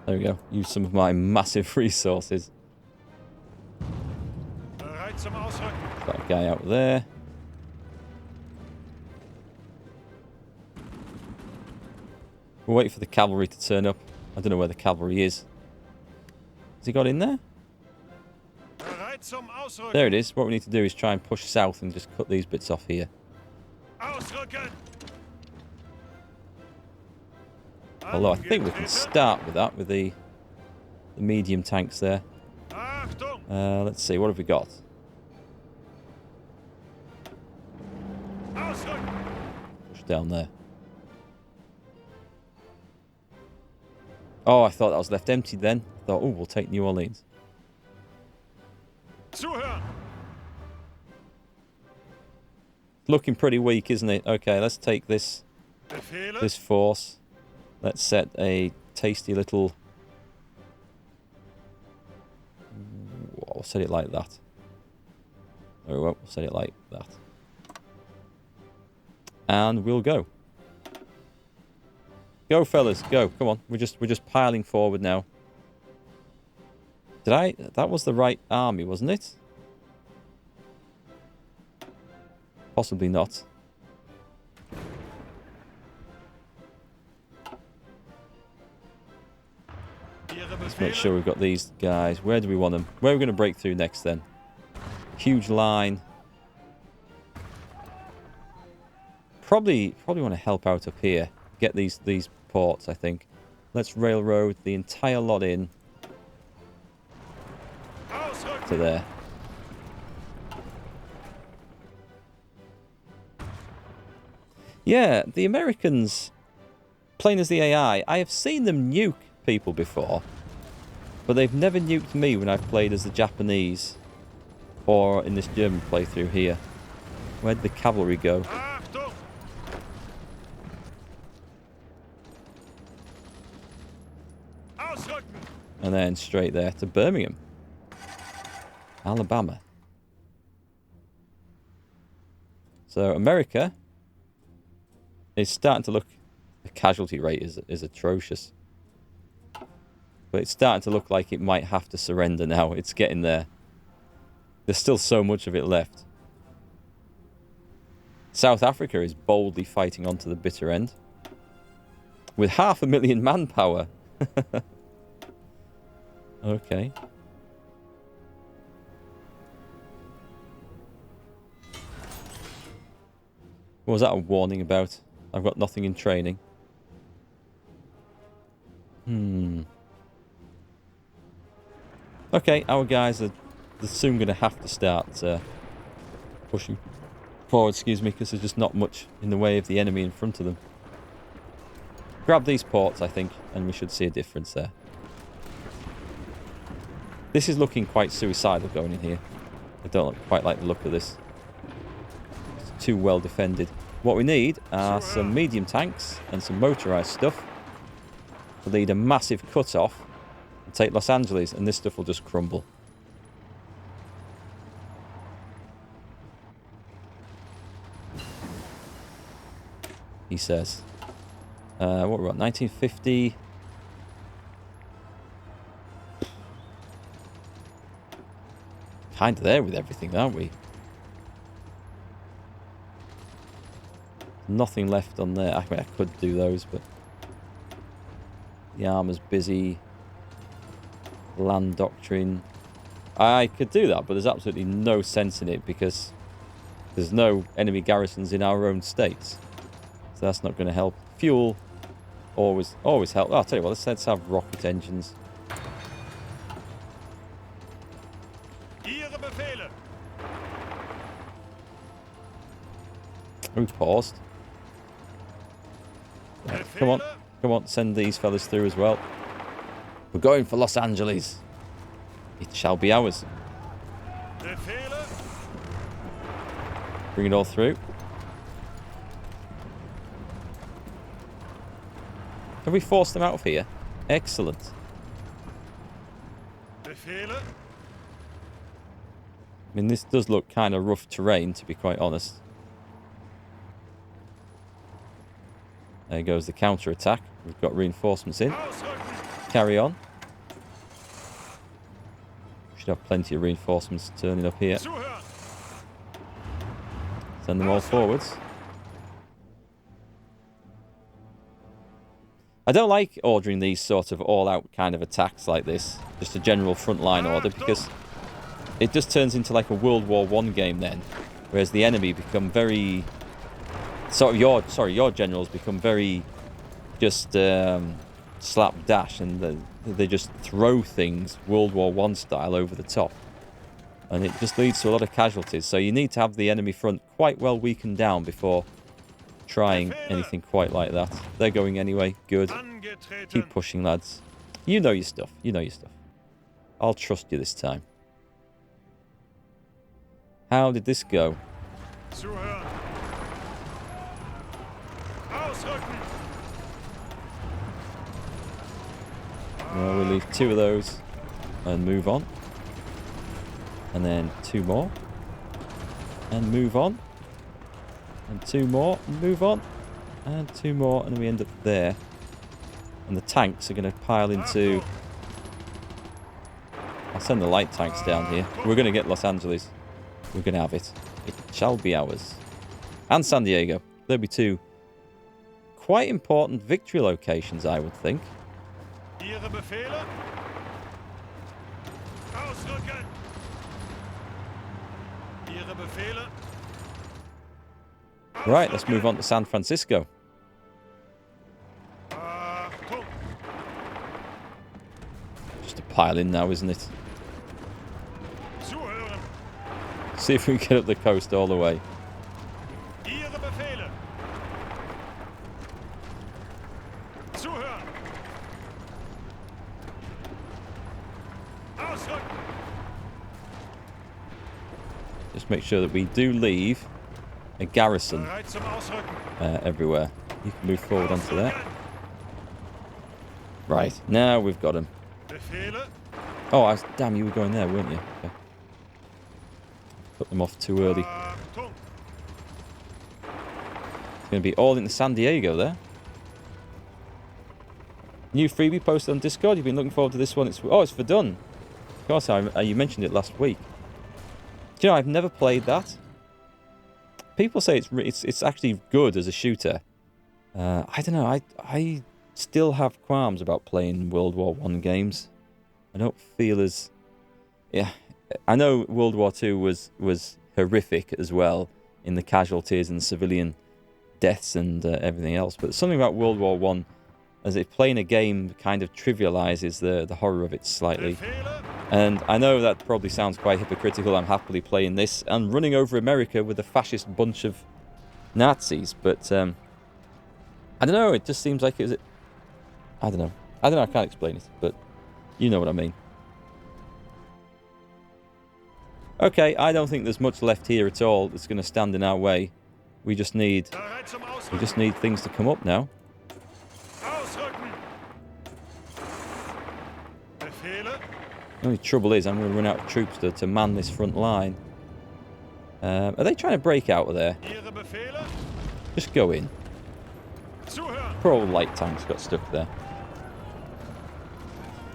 There we go. Use some of my massive resources. That guy out there. We'll wait for the cavalry to turn up. I don't know where the cavalry is. Has he got in there? There it is. What we need to do is try and push south and just cut these bits off here. Although I think we can start with that, with the medium tanks there. Let's see, what have we got? Push down there. Oh, I thought that was left empty then. I thought, oh, we'll take New Orleans. Looking pretty weak, isn't it? Okay, let's take this force. Let's set a tasty little... I'll set it like that. Oh, well, we'll set it like that. And we'll go. Go, fellas, go. Come on. We're just piling forward now. That was the right army, wasn't it? Possibly not. Let's make sure we've got these guys. Where do we want them? Where are we going to break through next then? Huge line. Probably want to help out up here. Get these ports, I think. Let's railroad the entire lot in to there. Yeah, the Americans, playing as the AI, I have seen them nuke people before, but they've never nuked me when I've played as the Japanese or in this German playthrough here. Where'd the cavalry go? And then straight there to Birmingham, Alabama. So America is starting to look... The casualty rate is atrocious. But it's starting to look like it might have to surrender now. It's getting there. There's still so much of it left. South Africa is boldly fighting on to the bitter end. With 500,000 manpower. Okay. What was that a warning about? I've got nothing in training. Okay, our guys are soon going to have to start pushing forward, because there's just not much in the way of the enemy in front of them. Grab these ports, I think, and we should see a difference there. This is looking quite suicidal going in here. I don't quite like the look of this. It's too well defended. What we need are some medium tanks and some motorized stuff. We'll need a massive cut-off and take Los Angeles, and this stuff will just crumble. He says. What we're at, 1950... Kind of there with everything, aren't we? Nothing left on there. I mean, I could do those, but the armor's busy. Land doctrine. I could do that, but there's absolutely no sense in it because there's no enemy garrisons in our own states. So that's not going to help. Fuel always help. Oh, I'll tell you what, let's have rocket engines. We paused. Right, come on, send these fellas through as well. We're going for Los Angeles. It shall be ours. Bring it all through. Have we forced them out of here? Excellent. I mean, this does look kind of rough terrain, to be quite honest. There goes the counter-attack. We've got reinforcements in. carry on. Should have plenty of reinforcements turning up here. Send them all forwards. I don't like ordering these sort of all-out kind of attacks like this. Just a general frontline order, because it just turns into like a World War I game then. Whereas the enemy become very... your generals become very just slapdash, and they just throw things World War I style over the top. And it just leads to a lot of casualties. So you need to have the enemy front quite well weakened down before trying anything quite like that. They're going anyway. Good. Keep pushing, lads. You know your stuff. You know your stuff. I'll trust you this time. How did this go? Well, we'll leave 2 of those and move on. And then 2 more. And move on. And 2 more, and move on. And 2 more, and then we end up there. And the tanks are going to pile into... I'll send the light tanks down here. We're going to get Los Angeles. We're going to have it. It shall be ours. And San Diego. There'll be 2 quite important victory locations, I would think. Ihre Befehle? Ausrücken! Ihre Befehle? Right, let's move on to San Francisco. Just a pile in now, isn't it? See if we can get up the coast all the way. Ihre Befehle. Zuhören. Ausrücken. Just make sure that we do leave a garrison everywhere. You can move forward onto that. Right, now we've got him. Oh, damn, you were going there, weren't you? Okay. Put them off too early. It's going to be all into San Diego there. New freebie posted on Discord. You've been looking forward to this one. It's for done. Of course, you mentioned it last week. Do you know, I've never played that. People say it's actually good as a shooter. I don't know. I still have qualms about playing World War I games. I don't feel as... Yeah, I know World War II was horrific as well in the casualties and civilian deaths and everything else. But something about World War I, as if playing a game kind of trivializes the horror of it slightly. And I know that probably sounds quite hypocritical. I'm happily playing this and running over America with a fascist bunch of Nazis. But I don't know. It just seems like it was... I don't know. I can't explain it. But you know what I mean. Okay, I don't think there's much left here at all that's going to stand in our way. We just need things to come up now. The only trouble is I'm going to run out of troops to man this front line. Are they trying to break out of there? Just go in. Poor old light tanks got stuck there.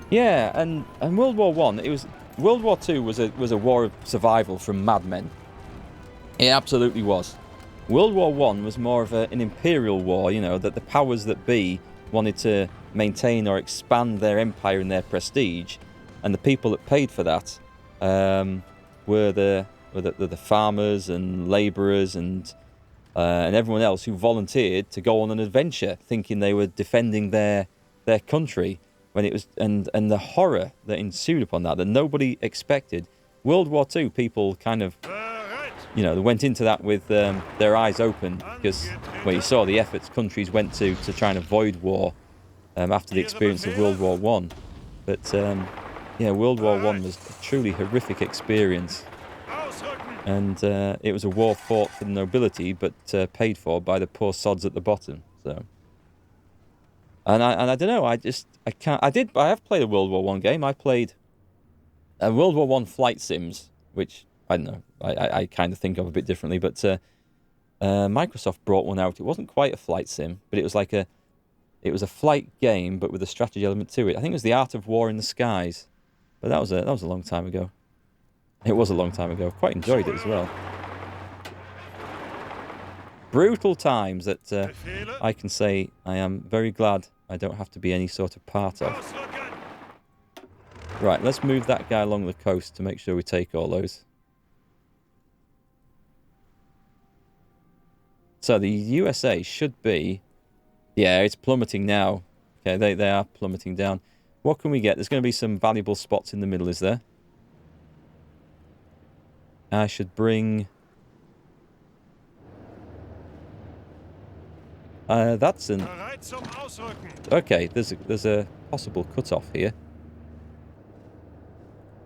Yeah, and World War I, World War II was a war of survival from madmen. It absolutely was. World War I was more of an imperial war, you know, that the powers that be wanted to maintain or expand their empire and their prestige. And the people that paid for that were the farmers and labourers and everyone else who volunteered to go on an adventure, thinking they were defending their country. When it was and the horror that ensued upon that nobody expected. World War II people kind of, you know, they went into that with their eyes open because, well, you saw the efforts countries went to try and avoid war after the experience of World War I. But yeah, World War I was a truly horrific experience. And it was a war fought for the nobility, but paid for by the poor sods at the bottom. So, and I don't know. I have played a World War I game. I played a World War I flight sims, which I don't know. I kind of think of a bit differently. But Microsoft brought one out. It wasn't quite a flight sim, but it was like it It was a flight game, but with a strategy element to it. I think it was The Art of War in the Skies. But that was a long time ago. It was a long time ago. Quite enjoyed it as well. Brutal times that Befehle. I can say I am very glad I don't have to be any sort of part of. Ausrücken. Right, let's move that guy along the coast to make sure we take all those. So the USA should be... Yeah, it's plummeting now. Okay, they are plummeting down. What can we get? There's going to be some valuable spots in the middle, is there? I should bring... that's an... Bereit zum Ausrücken. Okay, there's a possible cut-off here.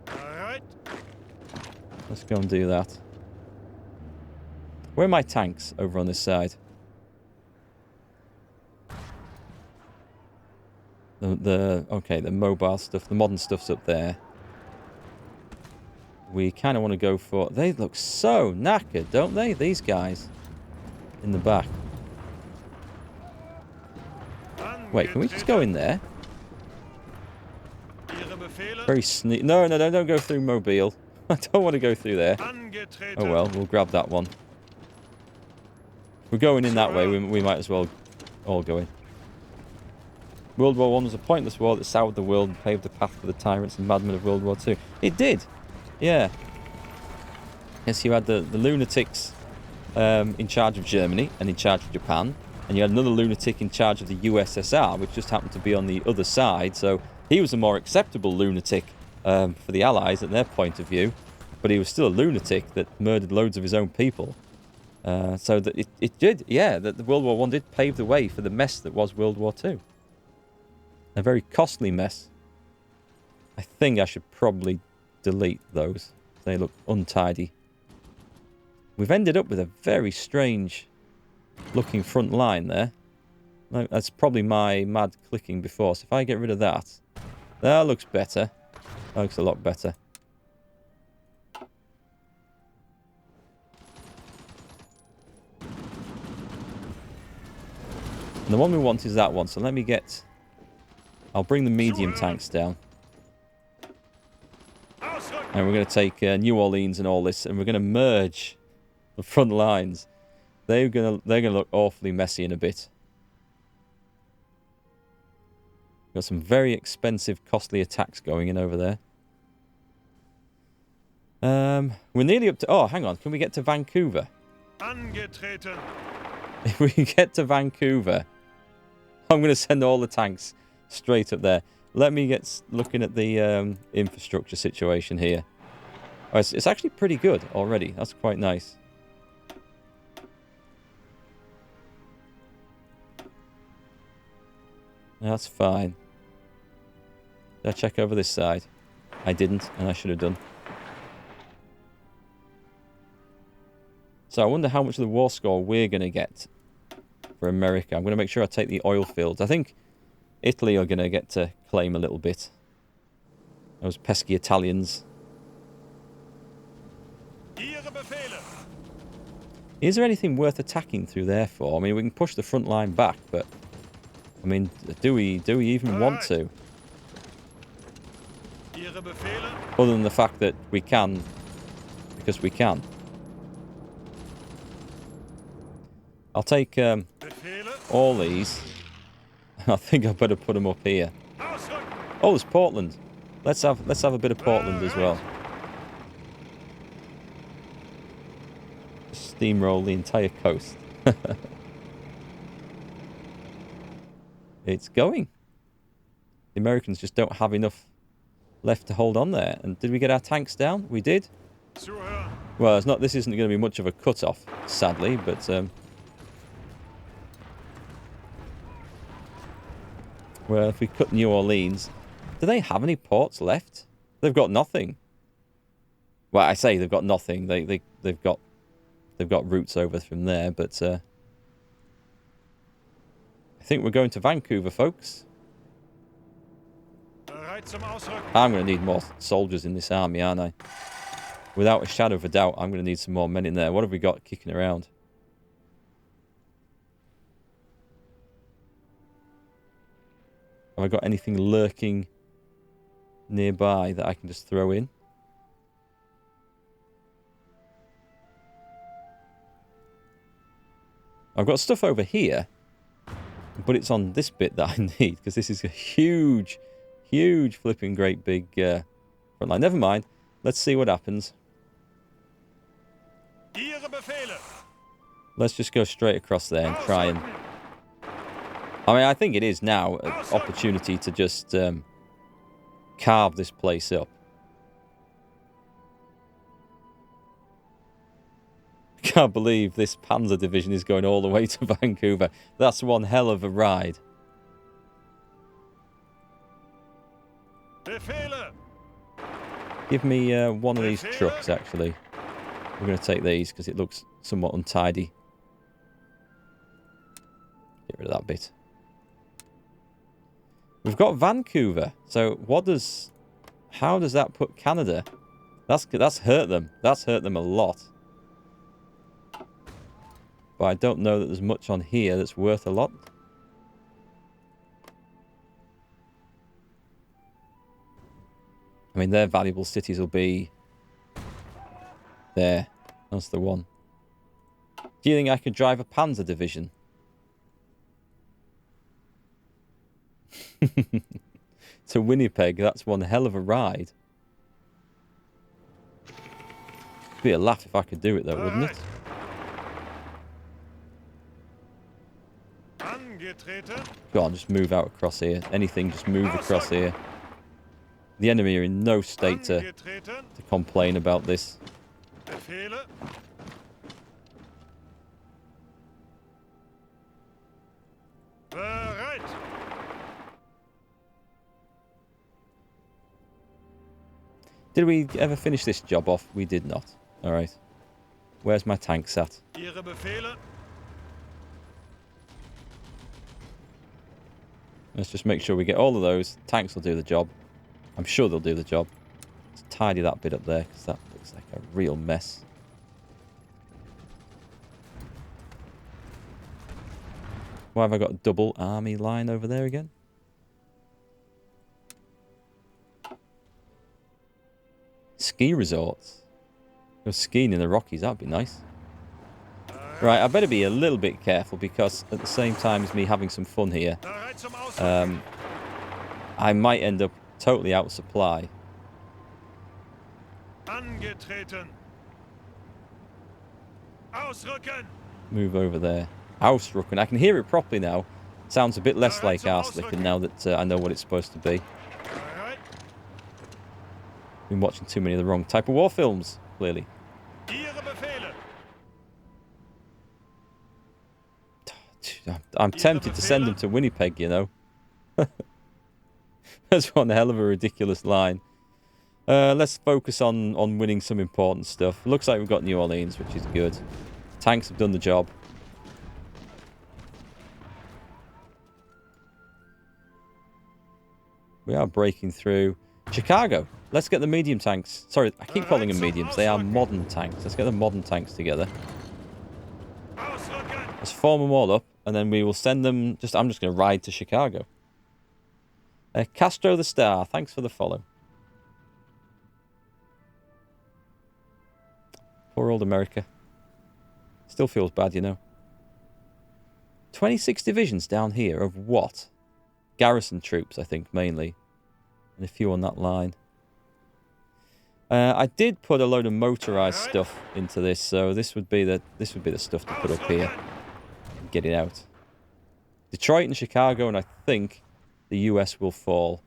Bereit. Let's go and do that. Where are my tanks over on this side? The mobile stuff, the modern stuff's up there. We kind of want to go for... They look so knackered, don't they? These guys in the back. Wait, can we just go in there? Ihre Befehle. Very sneaky. No, don't go through Mobile. I don't want to go through there. Angetreten. Oh well, we'll grab that one. If we're going in that way, we might as well all go in. World War I was a pointless war that soured the world and paved the path for the tyrants and madmen of World War II. It did. Yeah. Yes, you had the lunatics in charge of Germany and in charge of Japan. And you had another lunatic in charge of the USSR, which just happened to be on the other side. So he was a more acceptable lunatic for the Allies at their point of view. But he was still a lunatic that murdered loads of his own people. So that it did, yeah, that the World War I did pave the way for the mess that was World War II. A very costly mess. I think I should probably delete those. They look untidy. We've ended up with a very strange looking front line there. That's probably my mad clicking before. So if I get rid of that, that looks better. That looks a lot better. And the one we want is that one. So let me get... I'll bring the medium tanks down. And we're going to take New Orleans and all this, and we're going to merge the front lines. They're going to look awfully messy in a bit. Got some very expensive, costly attacks going in over there. We're nearly up to... Oh, hang on. Can we get to Vancouver? Angetreten. If we can get to Vancouver, I'm going to send all the tanks straight up there. Let me get looking at the infrastructure situation here. Oh, it's actually pretty good already. That's quite nice. That's fine. Did I check over this side? I didn't, and I should have done. So I wonder how much of the war score we're going to get for America. I'm going to make sure I take the oil fields. I think Italy are going to get to claim a little bit. Those pesky Italians. Ihre Befehle. Is there anything worth attacking through there for? I mean, we can push the front line back, but... I mean, do we even want to? Ihre Befehle. Other than the fact that we can, because we can. I'll take Befehle. all these. I think I better put them up here. Ausrücken. Oh, there's Portland. Let's have a bit of Portland as well. Steamroll the entire coast. It's going. The Americans just don't have enough left to hold on there. And did we get our tanks down? We did. Zuhören. Well, it's not. This isn't going to be much of a cut-off, sadly, but well, if we cut New Orleans, do they have any ports left? They've got nothing. Well, I say they've got nothing. They've got routes over from there, but I think we're going to Vancouver, folks. Bereit zum Ausrücken. I'm going to need more soldiers in this army, aren't I? Without a shadow of a doubt, I'm going to need some more men in there. What have we got kicking around? Have I got anything lurking nearby that I can just throw in? I've got stuff over here, but it's on this bit that I need, because this is a huge, huge flipping great big front line. Never mind. Let's see what happens. Ihre Befehle. Let's just go straight across there and try and... I mean, I think it is now an opportunity to just carve this place up. Can't believe this Panzer division is going all the way to Vancouver. That's one hell of a ride. Befehle. Give me one of these trucks, actually. We're going to take these because it looks somewhat untidy. Get rid of that bit. We've got Vancouver. So what does... How does that put Canada? That's hurt them. That's hurt them a lot. But I don't know that there's much on here that's worth a lot. I mean, their valuable cities will be... There. That's the one. Do you think I could drive a Panzer division? To Winnipeg, that's one hell of a ride. It'd be a laugh if I could do it though, wouldn't it? Angetreten. Go on, just move out across here. Anything, just move across here. The enemy are in no state to complain about this. Befehle. Bereit. Did we ever finish this job off? We did not. Alright. Where's my tank sat? Ihre Befehle. Let's just make sure we get all of those. Tanks will do the job. I'm sure they'll do the job. Let's tidy that bit up there, because that looks like a real mess. Why have I got a double army line over there again? Ski resorts. Go skiing in the Rockies, that'd be nice. Right, I better be a little bit careful, because at the same time as me having some fun here, I might end up totally out of supply. Angetreten. Ausrücken. Move over there. Ausrücken. I can hear it properly now. Sounds a bit less like Ausrücken now that I know what it's supposed to be. Been watching too many of the wrong type of war films, clearly. Ihre Befehle. I'm tempted to send them to Winnipeg, you know. That's one hell of a ridiculous line. Let's focus on winning some important stuff. Looks like we've got New Orleans, which is good. Tanks have done the job. We are breaking through. Chicago. Let's get the medium tanks. Sorry, I keep calling them mediums. They are modern tanks. Let's get the modern tanks together. Let's form them all up, and then we will send them... I'm just going to ride to Chicago. Castro the Star, thanks for the follow. Poor old America. Still feels bad, you know. 26 divisions down here of what? Garrison troops, I think, mainly. And a few on that line. I did put a load of motorized stuff into this, so this would be the stuff to put up here. Get it out. Detroit and Chicago, and I think the US will fall.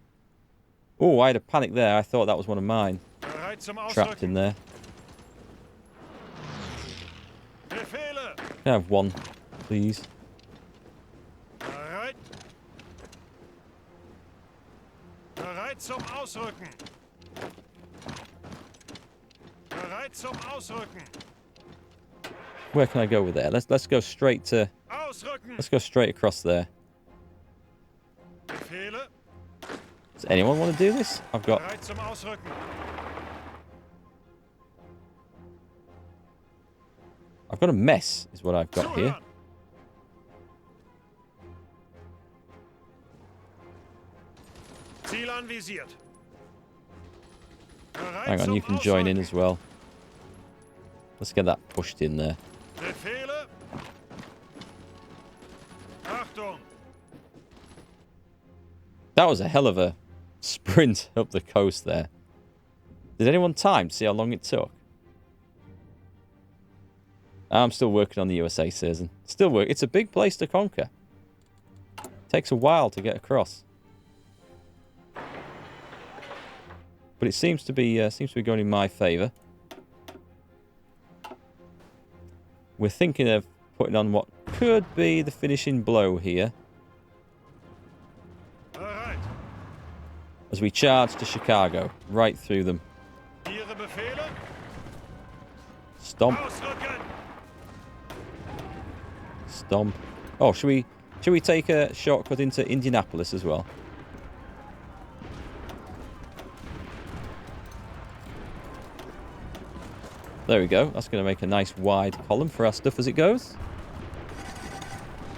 Oh, I had a panic there. I thought that was one of mine. Trapped in there. Can I have one, please? Bereit. Bereit zum Ausrücken. Bereit zum Ausrücken. Where can I go with there? Let's go straight to... Ausrücken. Let's go straight across there. Befehle. Does anyone want to do this? I've got... Bereit zum Ausrücken. I've got a mess, is what I've got here. Ziel anvisiert. Bereit Hang on, zum you can join in Ausrücken. as well. Let's get that pushed in there. Befehle. Achtung. That was a hell of a sprint up the coast there. Did anyone time to see how long it took? I'm still working on the USA season. Still work. It's a big place to conquer. Takes a while to get across. But it seems to be going in my favour. We're thinking of putting on what could be the finishing blow here. Bereit. As we charge to Chicago. Right through them. Ihre Befehle. Stomp. Ausrücken. Stomp. Oh, should we take a shortcut into Indianapolis as well? There we go. That's going to make a nice wide column for our stuff as it goes.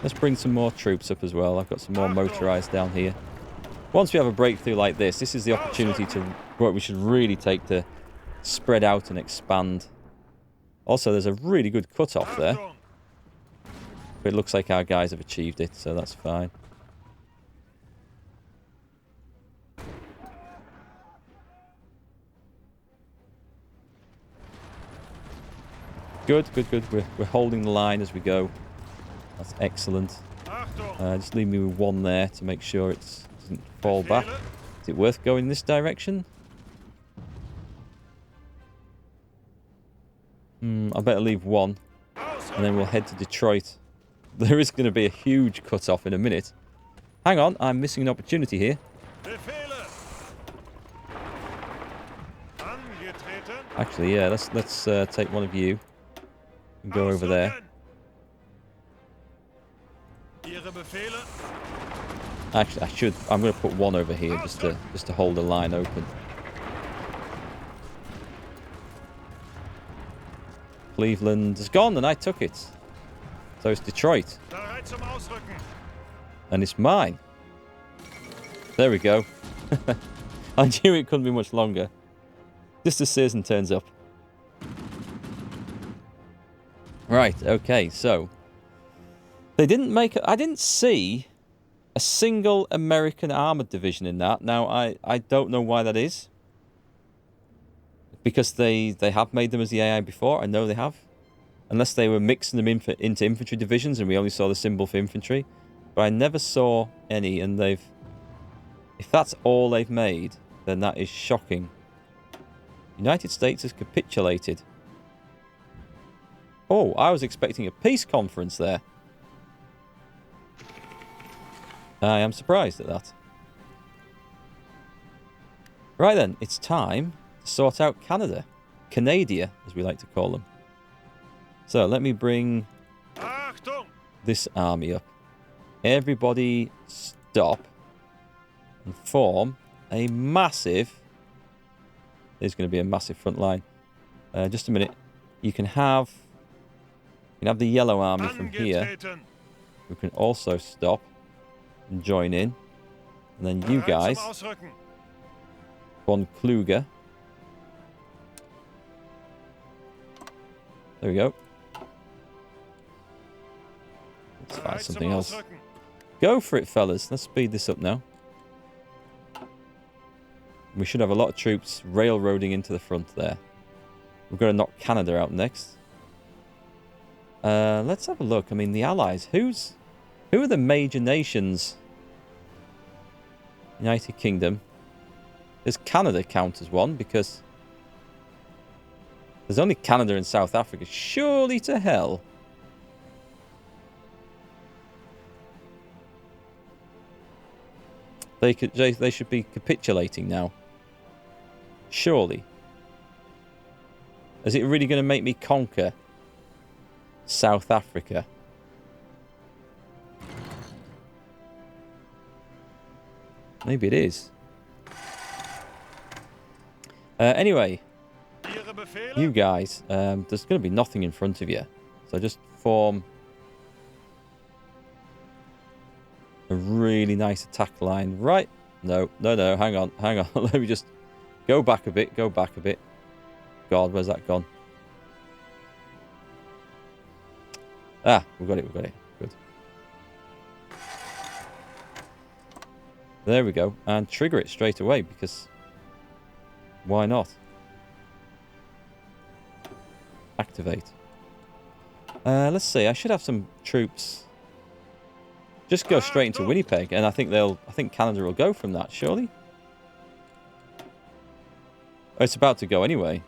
Let's bring some more troops up as well. I've got some more motorized down here. Once we have a breakthrough like this, this is the opportunity to what we should really take to spread out and expand. Also, there's a really good cut-off there. Achtung. But it looks like our guys have achieved it, so that's fine. Good, good, good. We're holding the line as we go. That's excellent. Achtung. Just leave me with one there to make sure it doesn't fall back. Is it worth going this direction? I better leave one. And then we'll head to Detroit. There is going to be a huge cut-off in a minute. Hang on, I'm missing an opportunity here. Befehle. Angetreten. Actually, yeah, let's take one of you and go over there. Ausrücken. Ihre Befehle. Actually, I'm going to put one over here just to hold the line open. Cleveland is gone, and I took it. So it's Detroit, Bereit zum Ausrücken. and it's mine. There we go. I knew it couldn't be much longer. Just as season turns up. Right, okay, so they didn't make I didn't see a single American armored division in that. Now, I don't know why that is. Because they have made them as the AI before. I know they have. Unless they were mixing them into infantry divisions and we only saw the symbol for infantry. But I never saw any, and they've... If that's all they've made, then that is shocking. United States has capitulated. Oh, I was expecting a peace conference there. I am surprised at that. Right then, it's time to sort out Canada. Canadia, as we like to call them. So, let me bring Achtung. this army up. Everybody stop and form a massive... There's going to be a massive front line. Just a minute. You can have the yellow army from here. Angetreten. We can also stop and join in. And then you Bereit guys, zum Ausrücken. von Kluge. There we go. Let's find Bereit zum something else. Ausrücken. Go for it, fellas. Let's speed this up now. We should have a lot of troops railroading into the front there. We've got to knock Canada out next. Let's have a look. I mean, the Allies. Who are the major nations? United Kingdom. Does Canada count as one? Because there's only Canada and South Africa. Surely to hell. They should be capitulating now. Surely. Is it really going to make me conquer South Africa? Maybe it is. Anyway, Ihre Befehle. you guys, there's going to be nothing in front of you. So just form a really nice attack line right No, no, no. Hang on, hang on. Let me just go back a bit. Go back a bit. God, where's that gone? Ah, we've got it. We've got it. Good. There we go. And trigger it straight away because why not? Activate. Let's see. I should have some troops. Just go straight into Winnipeg, and I think Canada will go from that. Surely. Oh, it's about to go anyway.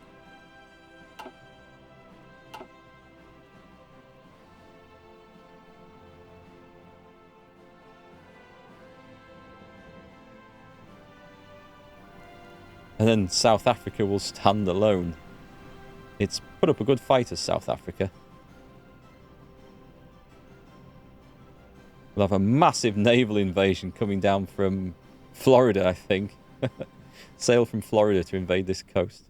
And then South Africa will stand alone. It's put up a good fight as South Africa. We'll have a massive naval invasion coming down from Florida, I think. Sail from Florida to invade this coast.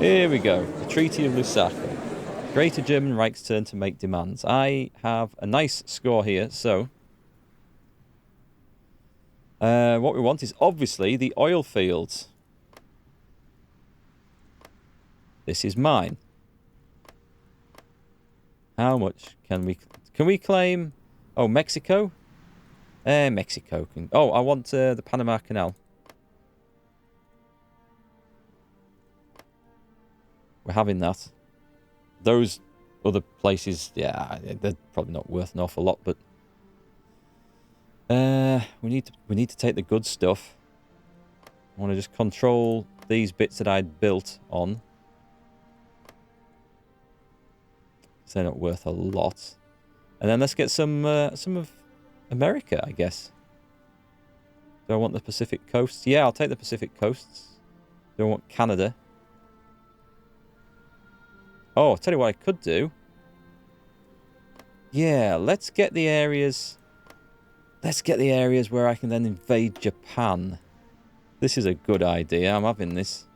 Here we go. The Treaty of Lusaka. Greater German Reich's turn to make demands. I have a nice score here, so... what we want is obviously the oil fields. This is mine. How much can we... Can we claim... Oh, Mexico? Mexico can... Oh, I want the Panama Canal. We're having that. Those other places, yeah, they're probably not worth an awful lot, but... we need to take the good stuff. I want to just control these bits that I'd built on. So they're not worth a lot. And then let's get some of America, I guess. Do I want the Pacific coasts? Yeah, I'll take the Pacific coasts. Do I want Canada? Oh, I'll tell you what I could do. Yeah, let's get the areas... Let's get the areas where I can then invade Japan. This is a good idea. I'm having this.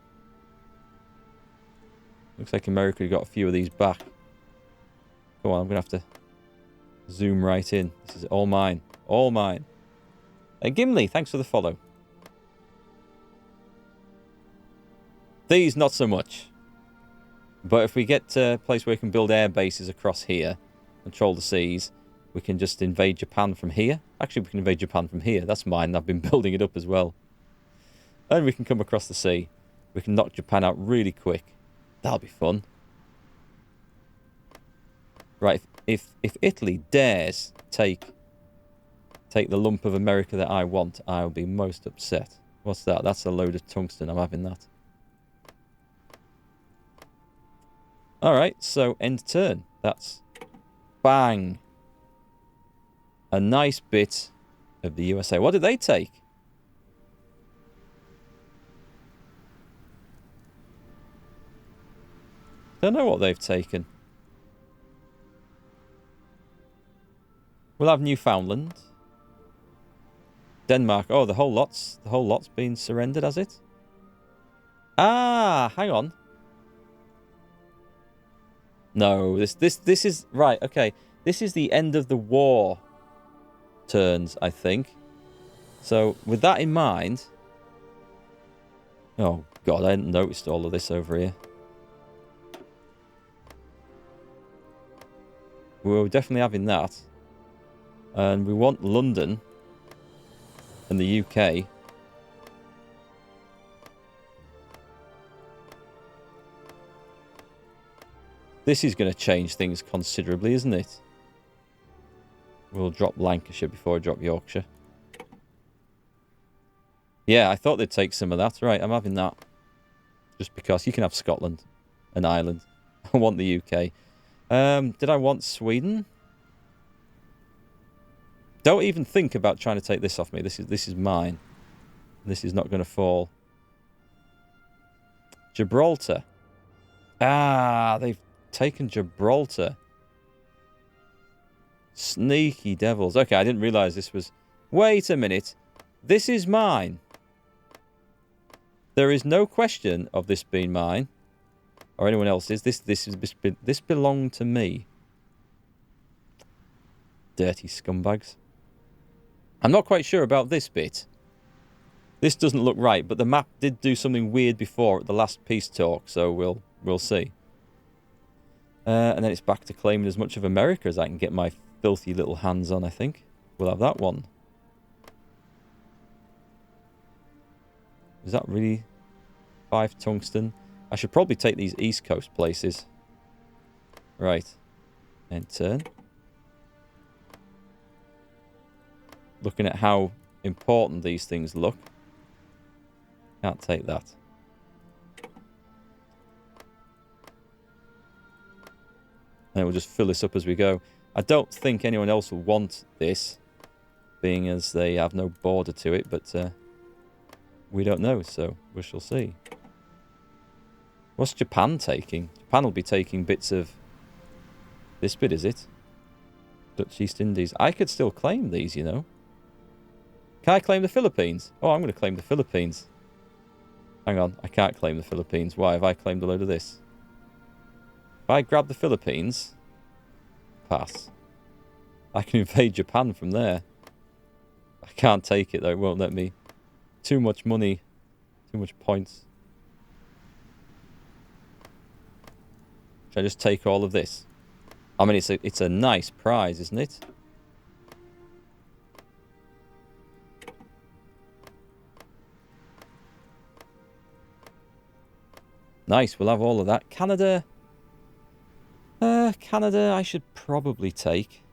Looks like America got a few of these back. Come on, I'm going to have to zoom right in. This is all mine. All mine. Gimli, thanks for the follow. These, not so much. But if we get to a place where we can build air bases across here, control the seas, we can just invade Japan from here. Actually, we can invade Japan from here. That's mine. I've been building it up as well. And we can come across the sea. We can knock Japan out really quick. That'll be fun. Right, if Italy dares take the lump of America that I want, I'll be most upset. What's that? That's a load of tungsten. I'm having that. Alright, so end turn. That's bang. A nice bit of the USA. What did they take? Don't know what they've taken. We'll have Newfoundland. Denmark. Oh, the whole lot's been surrendered, has it? Ah, hang on. No, this is right, okay. This is the end of the war turns, I think. So, with that in mind... Oh, God, I hadn't noticed all of this over here. We're definitely having that. And we want London and the UK. This is going to change things considerably, isn't it? We'll drop Lancashire before I drop Yorkshire. Yeah, I thought they'd take some of that. Right, I'm having that. Just because you can have Scotland and Ireland. I want the UK. Did I want Sweden? Don't even think about trying to take this off me. This is mine. This is not going to fall. Gibraltar. Ah, they've taken Gibraltar. Sneaky devils. Okay, I didn't realise this was... Wait a minute. This is mine. There is no question of this being mine. Or anyone else's. This belonged to me. Dirty scumbags. I'm not quite sure about this bit. This doesn't look right, but the map did do something weird before at the last peace talk, so we'll see. And then it's back to claiming as much of America as I can get my filthy little hands on, I think. We'll have that one. Is that really 5 tungsten? I should probably take these East Coast places. Right. And turn. Looking at how important these things look. Can't take that. And we'll just fill this up as we go. I don't think anyone else will want this, being as they have no border to it, but we don't know, so we shall see. What's Japan taking? Japan will be taking bits of this bit, is it? Dutch East Indies. I could still claim these, you know. Can I claim the Philippines? Oh, I'm going to claim the Philippines. Hang on, I can't claim the Philippines. Why have I claimed a load of this? If I grab the Philippines, pass. I can invade Japan from there. I can't take it though, it won't let me. Too much money, too much points. Should I just take all of this? I mean, it's a nice prize, isn't it? Nice, we'll have all of that. Canada, I should probably take.